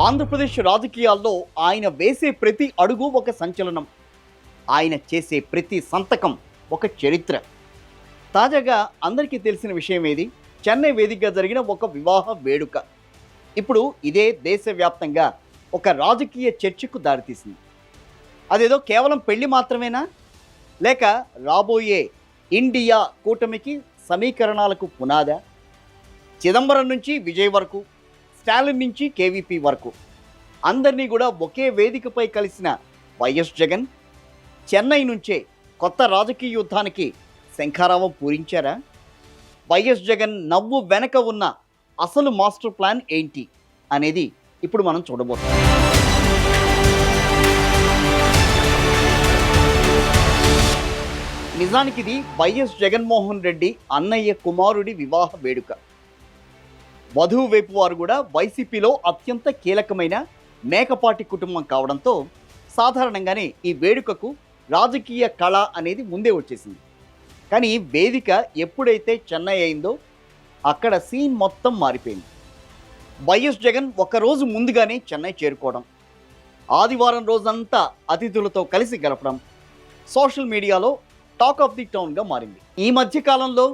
ఆంధ్రప్రదేశ్ రాజకీయాల్లో ఆయన వేసే ప్రతి అడుగు ఒక సంచలనం. ఆయన చేసే ప్రతి సంతకం ఒక చరిత్ర. తాజాగా అందరికీ తెలిసిన విషయం ఏది? చెన్నై వేదికగా జరిగిన ఒక వివాహ వేడుక ఇప్పుడు ఇదే దేశవ్యాప్తంగా ఒక రాజకీయ చర్చకు దారితీసింది. అదేదో కేవలం పెళ్లి మాత్రమేనా, లేక రాబోయే ఇండియా కూటమికి సమీకరణాలకు పునాదా? చిదంబరం నుంచి విజయ్ వరకు, స్టాలిన్ నుంచి కేవీపీ వరకు అందరినీ కూడా ఒకే వేదికపై కలిసిన వైఎస్ జగన్ చెన్నై నుంచే కొత్త రాజకీయ యుద్ధానికి శంఖారావం పూరించారా? వైఎస్ జగన్ నవ్వు వెనక ఉన్న అసలు మాస్టర్ ప్లాన్ ఏంటి అనేది ఇప్పుడు మనం చూడబోతున్నాం. నిజానికి ఇది వైఎస్ జగన్మోహన్ రెడ్డి అన్నయ్య కుమారుడి వివాహ వేడుక. వధువు వైపు వారు కూడా వైసీపీలో అత్యంత కీలకమైన మేకపాటి కుటుంబం కావడంతో సాధారణంగానే ఈ వేడుకకు రాజకీయ కళ అనేది ముందే వచ్చేసింది. కానీ వేదిక ఎప్పుడైతే చెన్నై అయిందో అక్కడ సీన్ మొత్తం మారిపోయింది. వైఎస్ జగన్ ఒకరోజు ముందుగానే చెన్నై చేరుకోవడం, ఆదివారం రోజంతా అతిథులతో కలిసి గడపడం సోషల్ మీడియాలో టాక్ ఆఫ్ ది టౌన్గా మారింది. ఈ మధ్య కాలంలో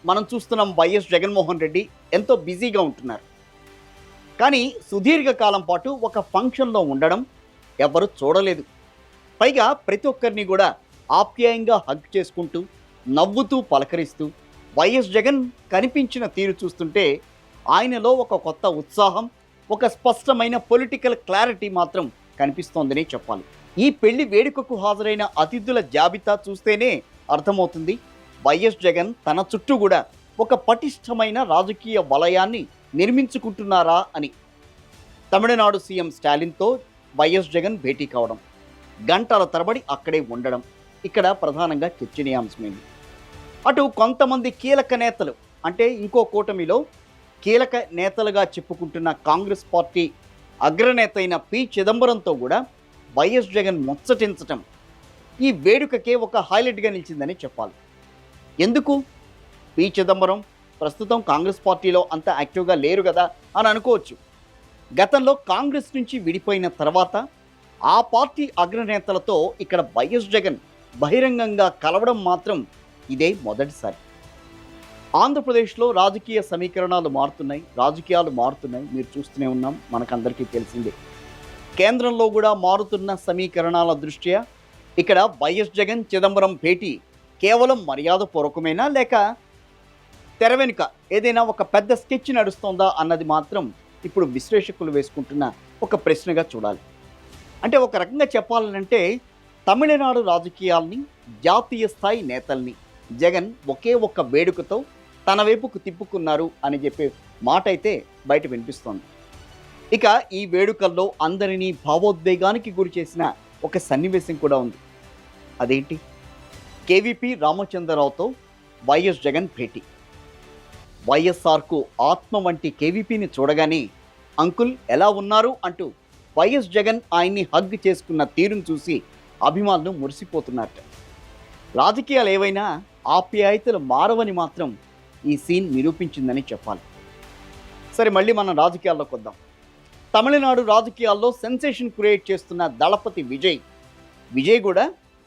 మనం చూస్తున్నాం వైఎస్ జగన్మోహన్ రెడ్డి ఎంతో బిజీగా ఉంటున్నారు. కానీ సుదీర్ఘకాలం పాటు ఒక ఫంక్షన్లో ఉండడం ఎవరు చూడలేదు. పైగా ప్రతి ఒక్కరిని కూడా ఆప్యాయంగా హగ్ చేసుకుంటూ నవ్వుతూ పలకరిస్తూ వైఎస్ జగన్ కనిపించిన తీరు చూస్తుంటే ఆయనలో ఒక కొత్త ఉత్సాహం, ఒక స్పష్టమైన పొలిటికల్ క్లారిటీ మాత్రం కనిపిస్తోందని చెప్పాలి. ఈ పెళ్లి వేడుకకు హాజరైన అతిథుల జాబితా చూస్తేనే అర్థమవుతుంది వైఎస్ జగన్ తన చుట్టూ కూడా ఒక పటిష్టమైన రాజకీయ వలయాన్ని నిర్మించుకుంటున్నారా అని. తమిళనాడు సీఎం స్టాలిన్తో వైఎస్ జగన్ భేటీ కావడం, గంటల తరబడి అక్కడే ఉండడం ఇక్కడ ప్రధానంగా చర్చనీయాంశమైంది. అటు కొంతమంది కీలక నేతలు, అంటే ఇంకో కూటమిలో కీలక నేతలుగా చెప్పుకుంటున్న కాంగ్రెస్ పార్టీ అగ్రనేత అయిన పి చిదంబరంతో కూడా వైఎస్ జగన్ ముచ్చటించటం ఈ వేడుకకే ఒక హైలైట్గా నిలిచిందని చెప్పాలి. ఎందుకు? పి చిదంబరం ప్రస్తుతం కాంగ్రెస్ పార్టీలో అంత యాక్టివ్గా లేరు కదా అని అనుకోవచ్చు. గతంలో కాంగ్రెస్ నుంచి విడిపోయిన తర్వాత ఆ పార్టీ అగ్రనేతలతో ఇక్కడ వైఎస్ జగన్ బహిరంగంగా కలవడం మాత్రం ఇదే మొదటిసారి. ఆంధ్రప్రదేశ్లో రాజకీయ సమీకరణాలు మారుతున్నాయి, రాజకీయాలు మారుతున్నాయి, మీరు చూస్తూనే ఉన్నాం, మనకందరికీ తెలిసిందే. కేంద్రంలో కూడా మారుతున్న సమీకరణాల దృష్ట్యా ఇక్కడ వైఎస్ జగన్ చిదంబరం భేటీ కేవలం మర్యాదపూర్వకమేనా, లేక తెర వెనుక ఏదైనా ఒక పెద్ద స్కెచ్ నడుస్తోందా అన్నది మాత్రం ఇప్పుడు విశ్లేషకులు వేసుకుంటున్న ఒక ప్రశ్నగా చూడాలి. అంటే ఒక రకంగా చెప్పాలంటే తమిళనాడు రాజకీయాల్ని, జాతీయ స్థాయి నేతల్ని జగన్ ఒకే ఒక్క వేడుకతో తన వైపుకు తిప్పుకున్నారు అని చెప్పే మాట అయితే బయట వినిపిస్తోంది. ఇక ఈ వేడుకల్లో అందరినీ భావోద్వేగానికి గురి చేసిన ఒక సన్నివేశం కూడా ఉంది. అదేంటి? కేవీపీ రామచంద్రరావుతో వైఎస్ జగన్ భేటీ. వైఎస్ఆర్కు ఆత్మ వంటి కేవీపీని చూడగానే అంకుల్ ఎలా ఉన్నారు అంటూ వైఎస్ జగన్ ఆయన్ని హగ్ చేసుకున్న తీరును చూసి అభిమానులు మురిసిపోతున్నట్ట. రాజకీయాలు ఏవైనా ఆప్యాయతలు మారవని మాత్రం ఈ సీన్ నిరూపించిందని చెప్పాలి. సరే, మళ్ళీ మనం రాజకీయాల్లోకి వద్దాం. తమిళనాడు రాజకీయాల్లో సెన్సేషన్ క్రియేట్ చేస్తున్న దళపతి విజయ్ కూడా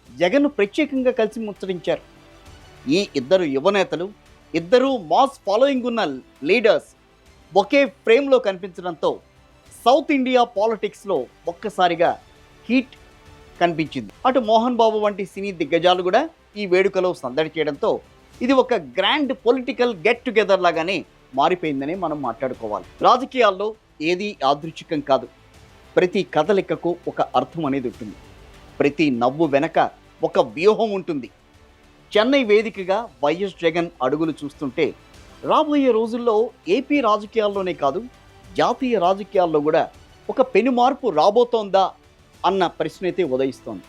జగన్ను ప్రత్యేకంగా కలిసి ముచ్చరించారు. ఈ ఇద్దరు యువనేతలు, ఇద్దరూ మాస్ ఫాలోయింగ్ ఉన్న లీడర్స్ ఒకే ఫ్రేమ్లో కనిపించడంతో సౌత్ ఇండియా పాలిటిక్స్లో ఒక్కసారిగా హీట్ కనిపించింది. అటు మోహన్ బాబు వంటి సినీ దిగ్గజాలు కూడా ఈ వేడుకలో సందడి చేయడంతో ఇది ఒక గ్రాండ్ పొలిటికల్ గెట్ టుగెదర్ లాగానే మారిపోయిందని మనం మాట్లాడుకోవాలి. రాజకీయాల్లో ఏది యాదృచ్ఛికం కాదు. ప్రతి కదలికకు ఒక అర్థం అనేది ఉంటుంది. ప్రతి నవ్వు వెనక ఒక వ్యూహం ఉంటుంది. చెన్నై వేదికగా వైఎస్ జగన్ అడుగులు చూస్తుంటే రాబోయే రోజుల్లో ఏపీ రాజకీయాల్లోనే కాదు, జాతీయ రాజకీయాల్లో కూడా ఒక పెను మార్పు రాబోతోందా అన్న ప్రశ్న అయితే ఉదయిస్తోంది.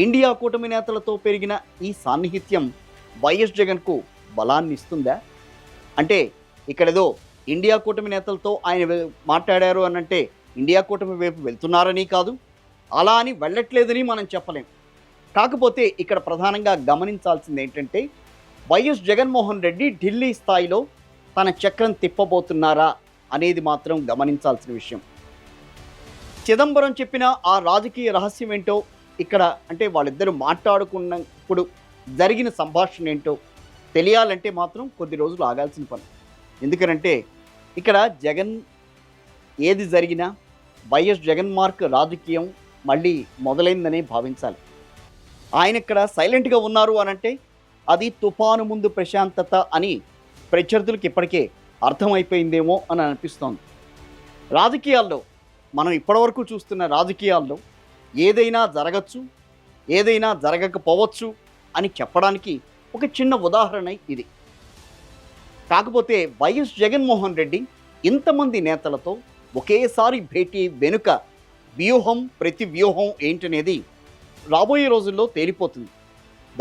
ఇండియా కూటమి నేతలతో పెరిగిన ఈ సాన్నిహిత్యం వైఎస్ జగన్కు బలాన్ని ఇస్తుందా? అంటే ఇక్కడేదో ఇండియా కూటమి నేతలతో ఆయన మాట్లాడారు అనంటే ఇండియా కూటమి వైపు వెళ్తున్నారని కాదు, అలా అని వెళ్ళట్లేదని మనం చెప్పలేం. కాకపోతే ఇక్కడ ప్రధానంగా గమనించాల్సింది ఏంటంటే వైఎస్ జగన్మోహన్ రెడ్డి ఢిల్లీ స్థాయిలో తన చక్రం తిప్పబోతున్నారా అనేది మాత్రం గమనించాల్సిన విషయం. చిదంబరం చెప్పిన ఆ రాజకీయ రహస్యం ఏంటో ఇక్కడ అంటే వాళ్ళిద్దరూ మాట్లాడుకున్నప్పుడు జరిగిన సంభాషణ ఏంటో తెలియాలంటే మాత్రం కొద్ది రోజులు ఆగాల్సిన పని. ఎందుకనంటే ఇక్కడ జగన్ ఏది జరిగినా వైఎస్ జగన్ మార్క్ రాజకీయం మళ్ళీ మొదలైందనే భావించాలి. ఆయన ఇక్కడ సైలెంట్గా ఉన్నారు అనంటే అది తుఫాను ముందు ప్రశాంతత అని ప్రత్యర్థులకు ఇప్పటికే అర్థమైపోయిందేమో అని అనిపిస్తోంది. రాజకీయాల్లో మనం ఇప్పటివరకు చూస్తున్న రాజకీయాల్లో ఏదైనా జరగచ్చు, ఏదైనా జరగకపోవచ్చు అని చెప్పడానికి ఒక చిన్న ఉదాహరణ ఇది. కాకపోతే వైఎస్ జగన్మోహన్ రెడ్డి ఇంతమంది నేతలతో ఒకేసారి భేటీ వెనుక వ్యూహం, ప్రతి వ్యూహం ఏంటనేది రాబోయే రోజుల్లో తేలిపోతుంది.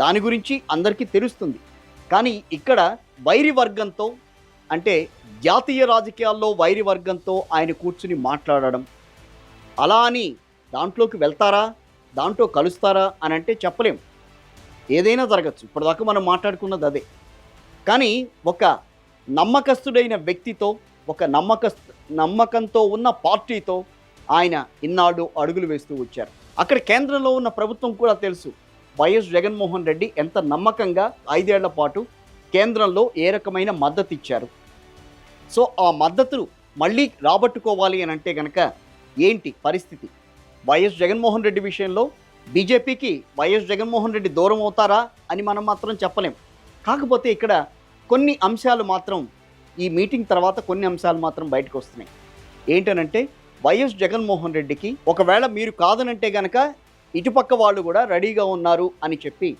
దాని గురించి అందరికీ తెలుస్తుంది. కానీ ఇక్కడ వైరి వర్గంతో అంటే జాతీయ రాజకీయాల్లో వైరి వర్గంతో ఆయన కూర్చుని మాట్లాడడం, అలా అని దాంట్లోకి వెళ్తారా, దాంట్లో కలుస్తారా అని అంటే చెప్పలేం. ఏదైనా జరగచ్చు. ఇప్పటిదాకా మనం మాట్లాడుకున్నది అదే. కానీ ఒక నమ్మకస్తుడైన వ్యక్తితో, ఒక నమ్మకంతో ఉన్న పార్టీతో ఆయన ఇన్నాళ్ళు అడుగులు వేస్తూ వచ్చారు. అక్కడ కేంద్రంలో ఉన్న ప్రభుత్వం కూడా తెలుసు వైఎస్ జగన్మోహన్ రెడ్డి ఎంత నమ్మకంగా 5 ఏళ్ల పాటు కేంద్రంలో ఏ రకమైన మద్దతు ఇచ్చారు. సో ఆ మద్దతును మళ్ళీ రాబట్టుకోవాలి అని అంటే కనుక ఏంటి పరిస్థితి? వైఎస్ జగన్మోహన్ రెడ్డి విషయంలో బీజేపీకి వైఎస్ జగన్మోహన్ రెడ్డి దూరం అవుతారా అని మనం మాత్రం చెప్పలేం. కాకపోతే ఇక్కడ కొన్ని అంశాలు మాత్రం ఈ మీటింగ్ తర్వాత కొన్ని అంశాలు మాత్రం బయటకు వస్తున్నాయి. ఏంటనంటే వైఎస్ జగన్మోహన్ రెడ్డికి ఒకవేళ మీరు కాదనంటే కనుక ఇటుపక్క వాళ్ళు కూడా రెడీగా ఉన్నారు అని చెప్పి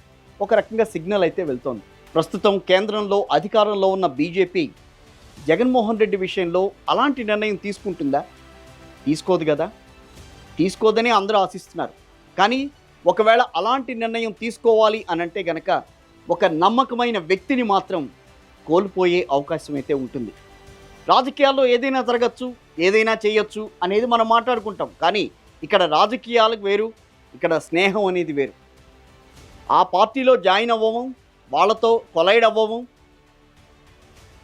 ఒక రకంగా సిగ్నల్ అయితే వెళ్తోంది. ప్రస్తుతం కేంద్రంలో అధికారంలో ఉన్న బీజేపీ జగన్మోహన్ రెడ్డి విషయంలో అలాంటి నిర్ణయం తీసుకుంటుందా? తీసుకోదు కదా. తీసుకోదని అందరూ ఆశిస్తున్నారు. కానీ ఒకవేళ అలాంటి నిర్ణయం తీసుకోవాలి అనంటే గనక ఒక నమ్మకమైన వ్యక్తిని మాత్రం కోల్పోయే అవకాశం అయితే ఉంటుంది. రాజకీయాల్లో ఏదైనా జరగచ్చు, ఏదైనా చేయొచ్చు అనేది మనం మాట్లాడుకుంటాం. కానీ ఇక్కడ రాజకీయాలకు వేరు, ఇక్కడ స్నేహం అనేది వేరు. ఆ పార్టీలో జాయిన్ అవ్వము, వాళ్ళతో కొలైడ్ అవ్వము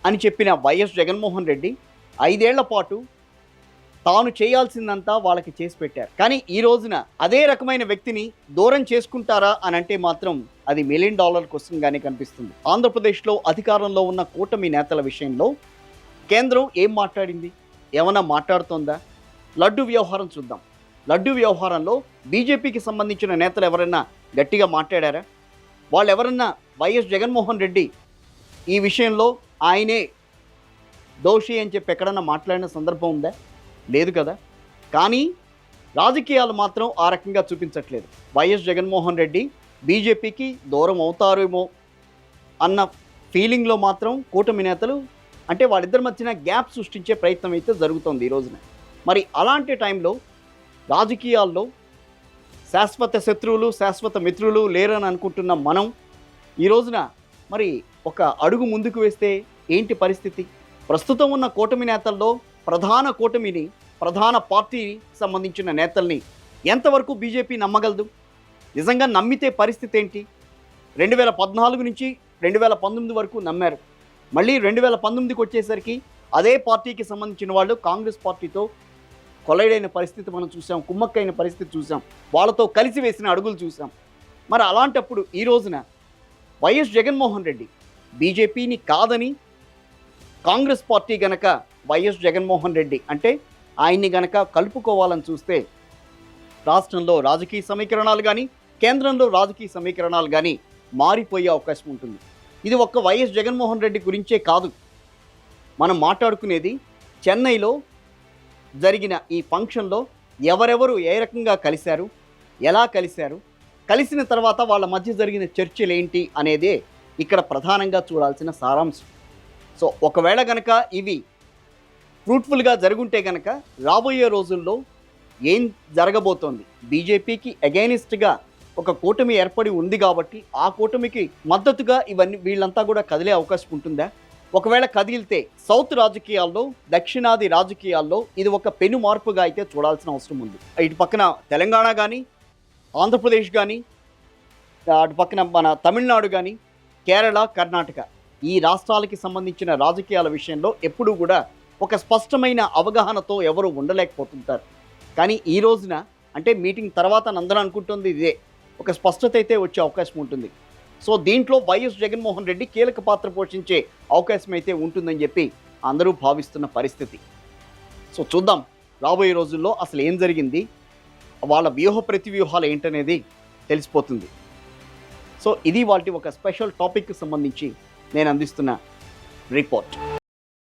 అని చెప్పిన వైఎస్ జగన్మోహన్ రెడ్డి 5 ఏళ్ల పాటు తాను చేయాల్సిందంతా వాళ్ళకి చేసి పెట్టారు. కానీ ఈ రోజున అదే రకమైన వ్యక్తిని దూరం చేసుకుంటారా అని అంటే మాత్రం అది $1 మిలియన్ క్వశ్చన్గానే కనిపిస్తుంది. ఆంధ్రప్రదేశ్లో అధికారంలో ఉన్న కూటమి నేతల విషయంలో కేంద్రం ఏం మాట్లాడింది? ఏమన్నా మాట్లాడుతోందా? లడ్డు వ్యవహారం చూద్దాం. లడ్డు వ్యవహారంలో బీజేపీకి సంబంధించిన నేతలు ఎవరైనా గట్టిగా మాట్లాడారా? వాళ్ళు ఎవరన్నా వైఎస్ జగన్మోహన్ రెడ్డి ఈ విషయంలో ఆయనే దోషి అని చెప్పి ఎక్కడన్నా మాట్లాడిన సందర్భం ఉందా? లేదు కదా. కానీ రాజకీయాలు మాత్రం ఆ రకంగా చూపించట్లేదు. వైఎస్ జగన్మోహన్ రెడ్డి బీజేపీకి దూరం అవుతారేమో అన్న ఫీలింగ్లో మాత్రం కూటమి నేతలు అంటే వాళ్ళిద్దరి మధ్యన గ్యాప్ సృష్టించే ప్రయత్నం అయితే జరుగుతోంది ఈ రోజున. మరి అలాంటి టైంలో రాజకీయాల్లో శాశ్వత శత్రువులు, శాశ్వత మిత్రులు లేరని అనుకుంటున్న మనం ఈ రోజున మరి ఒక అడుగు ముందుకు వేస్తే ఏంటి పరిస్థితి? ప్రస్తుతం ఉన్న కూటమి నేతల్లో ప్రధాన పార్టీకి సంబంధించిన నేతల్ని ఎంతవరకు బీజేపీ నమ్మగలదు? నిజంగా నమ్మితే పరిస్థితి ఏంటి? 2014 నుంచి 2019 వరకు నమ్మారు. మళ్ళీ 2019కి వచ్చేసరికి అదే పార్టీకి సంబంధించిన వాళ్ళు కాంగ్రెస్ పార్టీతో కొలైడైన పరిస్థితి మనం చూసాం, కుమ్మక్కైన పరిస్థితి చూసాం, వాళ్ళతో కలిసి వేసిన అడుగులు చూసాం. మరి అలాంటప్పుడు ఈ రోజున వైఎస్ జగన్మోహన్ రెడ్డి బీజేపీని కాదని కాంగ్రెస్ పార్టీ గనక వైఎస్ జగన్మోహన్ రెడ్డి అంటే ఆయన్ని గనక కలుపుకోవాలని చూస్తే రాష్ట్రంలో రాజకీయ సమీకరణాలు కానీ, కేంద్రంలో రాజకీయ సమీకరణాలు కానీ మారిపోయే అవకాశం ఉంటుంది. ఇది ఒక్క వైఎస్ జగన్మోహన్ రెడ్డి గురించే కాదు. మనం మాట్లాడుకునేది చెన్నైలో జరిగిన ఈ ఫంక్షన్లో ఎవరెవరు ఏ రకంగా కలిశారు, ఎలా కలిశారు, కలిసిన తర్వాత వాళ్ళ మధ్య జరిగిన చర్చలు ఏంటి అనేదే ఇక్కడ ప్రధానంగా చూడాల్సిన సారాంశం. సో ఒకవేళ కనుక ఇవి ఫ్రూట్ఫుల్గా జరుగుంటే కనుక రాబోయే రోజుల్లో ఏం జరగబోతోంది? బీజేపీకి అగైనిస్ట్గా ఒక కూటమి ఏర్పడి ఉంది కాబట్టి ఆ కూటమికి మద్దతుగా వీళ్ళంతా కూడా కదిలే అవకాశం ఉంటుందా? ఒకవేళ కదిలితే సౌత్ రాజకీయాల్లో, దక్షిణాది రాజకీయాల్లో ఇది ఒక పెను మార్పుగా అయితే చూడాల్సిన అవసరం ఉంది. ఇటు పక్కన తెలంగాణ కానీ, ఆంధ్రప్రదేశ్ కానీ, అటు పక్కన మన తమిళనాడు కానీ, కేరళ, కర్ణాటక ఈ రాష్ట్రాలకి సంబంధించిన రాజకీయాల విషయంలో ఎప్పుడూ కూడా ఒక స్పష్టమైన అవగాహనతో ఎవరు ఉండలేకపోతుంటారు. కానీ ఈ రోజున అంటే మీటింగ్ తర్వాత అందరూ అనుకుంటుంది ఇదే, ఒక స్పష్టత అయితే వచ్చే అవకాశం ఉంటుంది. సో దీంట్లో వైఎస్ జగన్మోహన్ రెడ్డి కీలక పాత్ర పోషించే అవకాశం అయితే ఉంటుందని చెప్పి అందరూ భావిస్తున్న పరిస్థితి. సో చూద్దాం రాబోయే రోజుల్లో అసలు ఏం జరిగింది, వాళ్ళ వ్యూహ ప్రతివ్యూహాలు ఏంటనేది తెలిసిపోతుంది. సో ఇది వాటి ఒక స్పెషల్ టాపిక్కి సంబంధించి నేను అందిస్తున్న రిపోర్ట్.